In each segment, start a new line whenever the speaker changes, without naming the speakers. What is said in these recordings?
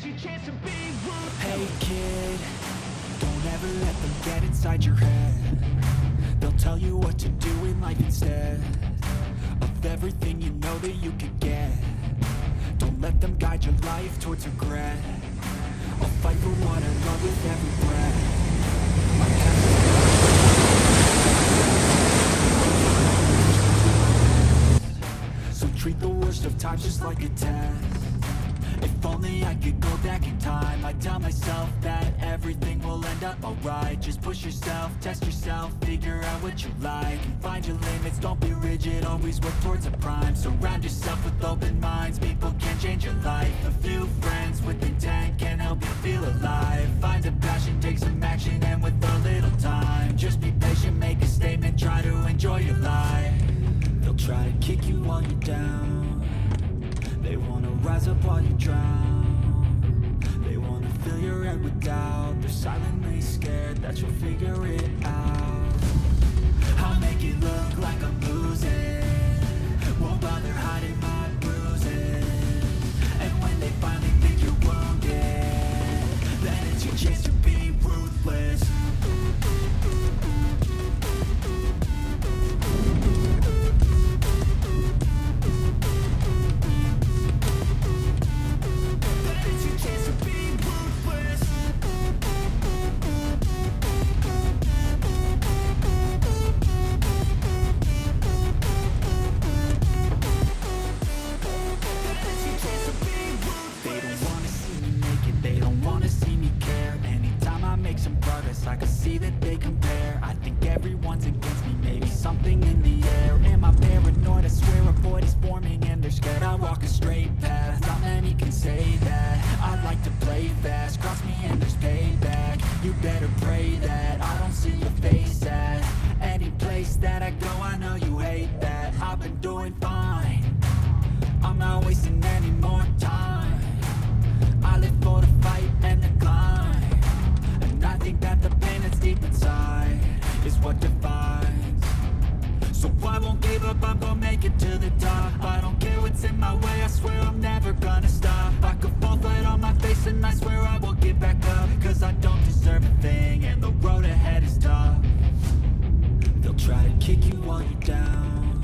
Hey kid, don't ever let them get inside your head. They'll tell you what to do in life instead of everything you know that you could get. Don't let them guide your life towards regret. I'll fight for what I love with every breath. My past is so treat the worst of times just like a test. If only I could go back in time, I'd tell myself that everything will end up alright. Just push yourself, test yourself, figure out what you like, and find your limits, don't be rigid, always work towards a prime. Surround yourself with open minds, people can change your life. A few friends with intent can help you feel alive. Find a passion, take some action, and with a little time, just be patient, make a statement, try to enjoy your life. They'll try to kick you while you're down. They wanna rise up while you drown. They wanna fill your head with doubt. They're silently scared that you'll figure it out. I'll make it look like I'm losing, won't bother hiding my bruises. And when they finally think you're wounded, then it's your chance to be ruthless. I can see that they compare. I think everyone's against me, maybe something in the air. Am I paranoid? I swear a void is forming and they're scared I walk a straight path. Not many can say that. I like to play fast, cross me and there's payback. You better pray that I don't see your face at any place that I go. I know you hate that. I've been doing fine, I'm not wasting any more time. I live for the fight and the climb. I think that the pain that's deep inside is what defines. So I won't give up, I'm gonna make it to the top. I don't care what's in my way, I swear I'm never gonna stop. I could fall flat on my face and I swear I will get back up. Cause I don't deserve a thing and the road ahead is tough. They'll try to kick you while you're down.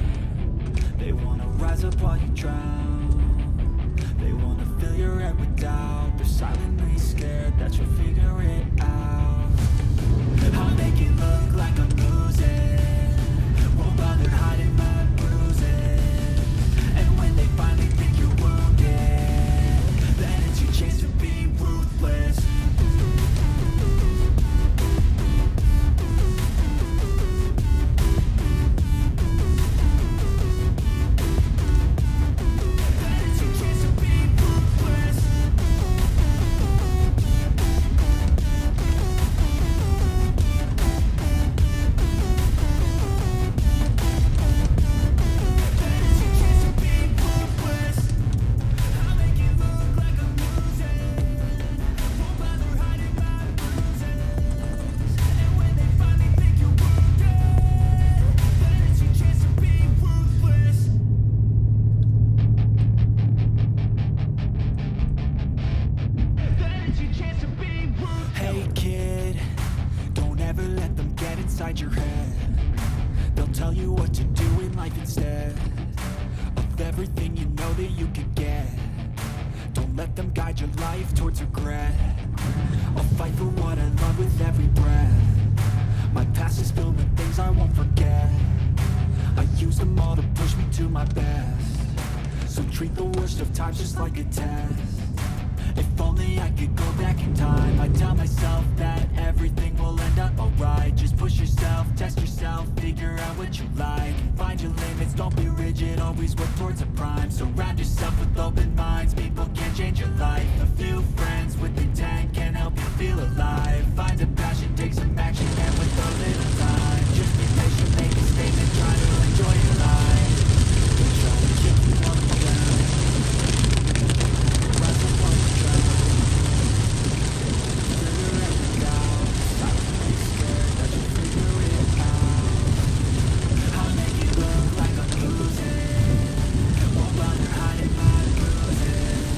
They wanna rise up while you drown. They wanna fill your head with doubt. They're silently scared that you'll figure it out. I'll make it look like I'm losing, won't bother hiding my bruises. And when they finally think you're wounded, then it's your chance to be ruthless. Your head. They'll tell you what to do in life instead of everything you know that you could get. Don't let them guide your life towards regret. I'll fight for what I love with every breath. My past is filled with things I won't forget. I use them all to push me to my best. So treat the worst of times just like a test. If only I could go back in time, I'd tell myself that everything will end up alright. Just push yourself, test yourself, figure out what you like, and find your limits, don't be rigid, always work towards a prime. Surround yourself with open minds, people can change your life. A few friends with intent can help you feel alive. Find a passion, take some action, and with a little time, just be patient, make a statement, try to enjoy your life. Try to keep you on the ground. Rise up on the ground. Figure it out. Silently scared that you'll figure it out. I'll make it look like I'm losing, won't bother hiding my bruises.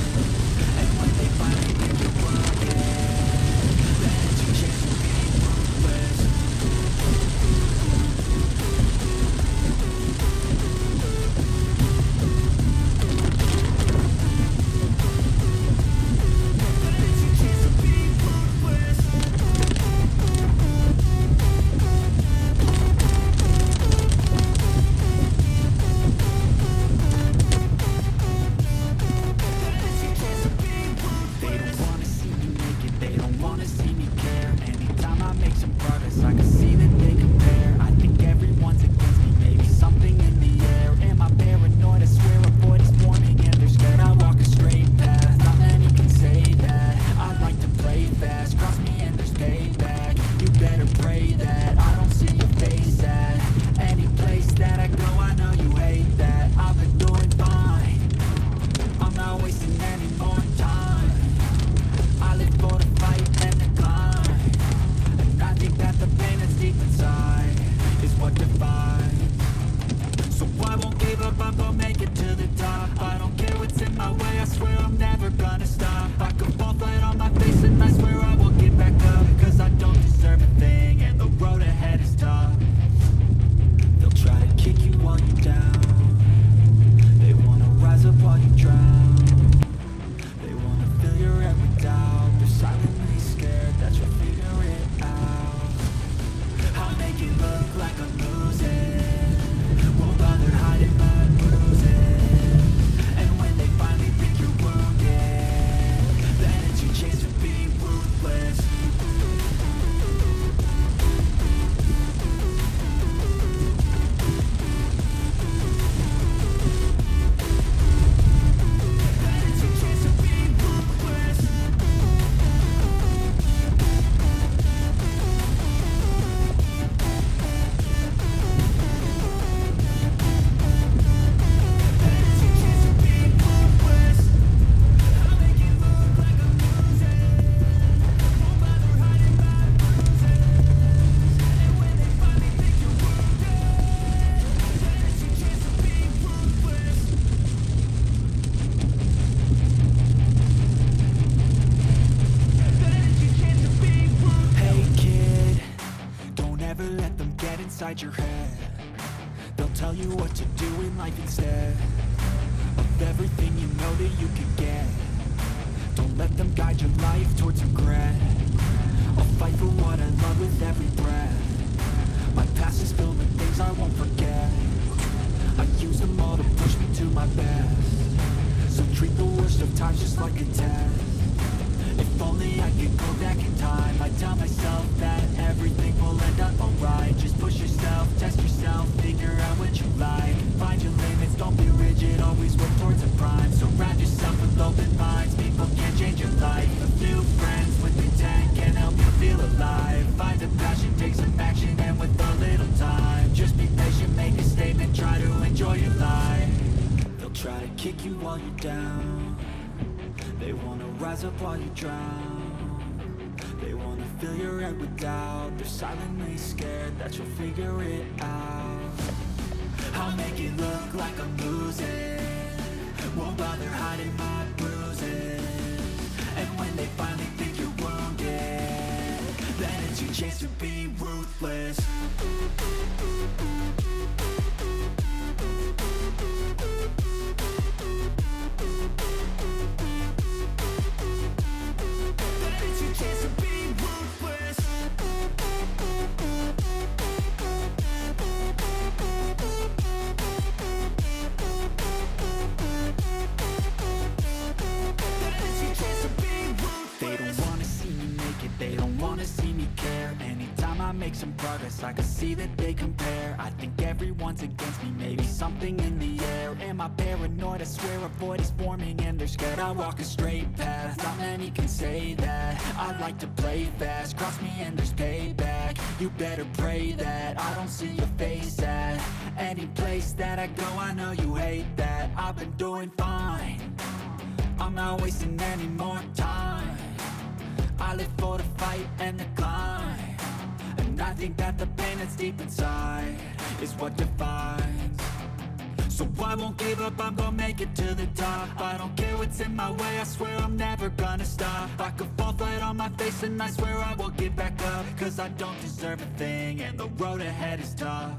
And when they finally think you could get. Don't let them guide your life towards regret. I'll fight for what I love with every breath. My past is filled with things I won't forget. I use them all to push me to my best. So treat the worst of times just like a test. If only I could go back in time, I'd tell myself that everything will end up alright. Just push yourself, test yourself, figure out what you like. Find your limits, don't be rigid, always work towards a prime. Surround yourself with open minds, people can change your life. A few friends with intent can help you feel alive. Find a passion, take some action, and with a little time, just be patient, make a statement, try to enjoy your life. They'll try to kick you while you're down. They wanna rise up while you drown. They wanna fill your head with doubt. They're silently scared that you'll figure it out. I'll make it look like I'm losing, won't bother hiding my bruises. And when they finally think you're wounded, then it's your chance to be ruthless. They don't wanna see me care. Anytime I make some progress, I can see that they compare. I think everyone's against me, maybe something in the air. Am I paranoid? I swear a void is forming and they're scared I walk a straight path. Not many can say that. I like to play fast, cross me and there's payback. You better pray that I don't see your face at any place that I go. I know you hate that. I've been doing fine, I'm not wasting any more time. I live for the fight and the climb, and I think that the pain that's deep inside is what defines. So I won't give up, I'm gonna make it to the top. I don't care what's in my way, I swear I'm never gonna stop. I could fall flat on my face and I swear I won't get back up, cause I don't deserve a thing and the road ahead is tough.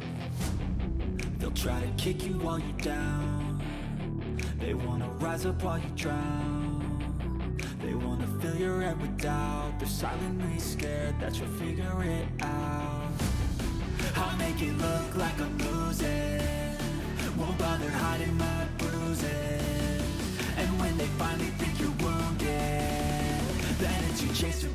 They'll try to kick you while you're down. They wanna rise up while you drown. They wanna fill your head with doubt. They're silently scared that you'll figure it out. I'll make it look like I'm losing, won't bother hiding my bruises. And when they finally think you're wounded, then it's your chance to